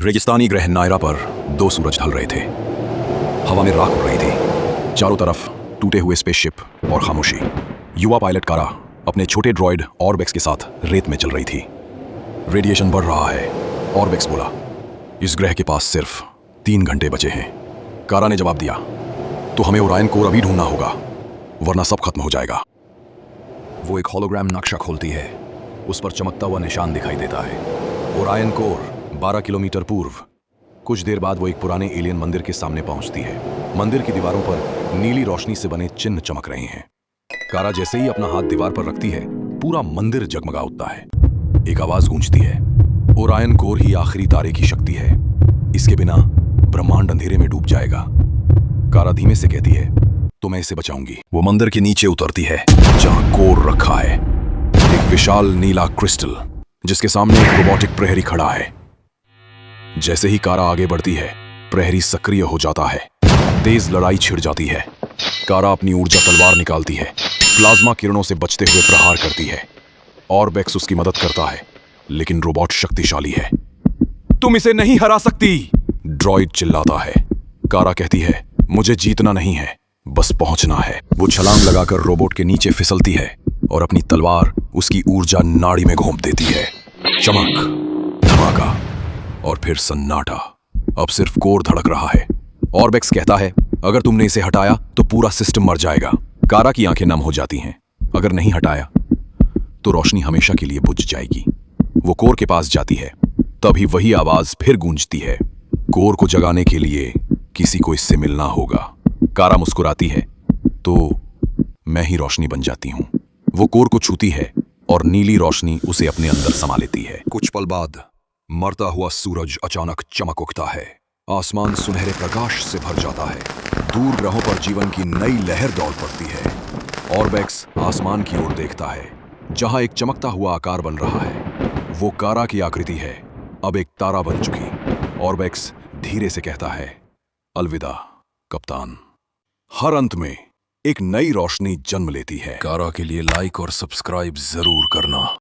रेगिस्तानी ग्रह नायरा पर दो सूरज ढल रहे थे। हवा में राख उड़ रही थी। चारों तरफ टूटे हुए स्पेसशिप और खामोशी। युवा पायलट कारा अपने छोटे ड्रॉइड ऑर्बेक्स के साथ रेत में चल रही थी। रेडिएशन बढ़ रहा है, ऑर्बेक्स बोला। इस ग्रह के पास सिर्फ 3 घंटे बचे हैं। कारा ने जवाब दिया, तो हमें ओरायन कोर अभी ढूंढना होगा, वरना सब खत्म हो जाएगा। वो एक होलोग्राम नक्शा खोलती है। उस पर चमकता हुआ निशान दिखाई देता है। ओरायन कोर 12 किलोमीटर पूर्व। कुछ देर बाद वो एक पुराने एलियन मंदिर के सामने पहुंचती है। मंदिर की दीवारों पर नीली रोशनी से बने चिन्ह चमक रहे हैं। कारा जैसे ही अपना हाथ दीवार पर रखती है, पूरा मंदिर जगमगा उठता है। एक आवाज गूंजती है, ओरायन कोर ही आखिरी तारे की शक्ति है। इसके बिना ब्रह्मांड अंधेरे में डूब जाएगा। कारा धीमे से कहती है, तो मैं इसे बचाऊंगी। वो मंदिर के नीचे उतरती है, जहां कोर रखा है। एक विशाल नीला क्रिस्टल, जिसके सामने एक रोबोटिक प्रहरी खड़ा है। जैसे ही कारा आगे बढ़ती है, प्रहरी सक्रिय हो जाता है। तेज लड़ाई छिड़ जाती है। कारा अपनी ऊर्जा तलवार निकालती है, प्लाज्मा किरणों से बचते हुए प्रहार करती है। ऑर्बेक्स उसकी मदद करता है, लेकिन रोबोट शक्तिशाली है। तुम इसे नहीं हरा सकती, ड्रॉइड चिल्लाता है। कारा कहती है, मुझे जीतना नहीं है, बस पहुंचना है। वो छलांग लगाकर रोबोट के नीचे फिसलती है और अपनी तलवार उसकी ऊर्जा नाड़ी में घोंप देती है। चमक, धमाका और फिर सन्नाटा। अब सिर्फ कोर धड़क रहा है। ऑर्बेक्स कहता है, अगर तुमने इसे हटाया तो पूरा सिस्टम मर जाएगा। कारा की आंखें नम हो जाती हैं। अगर नहीं हटाया तो रोशनी हमेशा के लिए बुझ जाएगी। वो कोर के पास जाती है। तभी वही आवाज फिर गूंजती है, कोर को जगाने के लिए किसी को इससे मिलना होगा। कारा मुस्कुराती है, तो मैं ही रोशनी बन जाती हूं। वो कोर को छूती है और नीली रोशनी उसे अपने अंदर समा लेती है। कुछ पल बाद मरता हुआ सूरज अचानक चमक उठता है। आसमान सुनहरे प्रकाश से भर जाता है। दूर ग्रहों पर जीवन की नई लहर दौड़ पड़ती है। ऑर्बेक्स आसमान की ओर देखता है, जहां एक चमकता हुआ आकार बन रहा है। वो कारा की आकृति है, अब एक तारा बन चुकी। ऑर्बेक्स धीरे से कहता है, अलविदा कप्तान। हर अंत में एक नई रोशनी जन्म लेती है। कारा के लिए लाइक और सब्सक्राइब जरूर करना।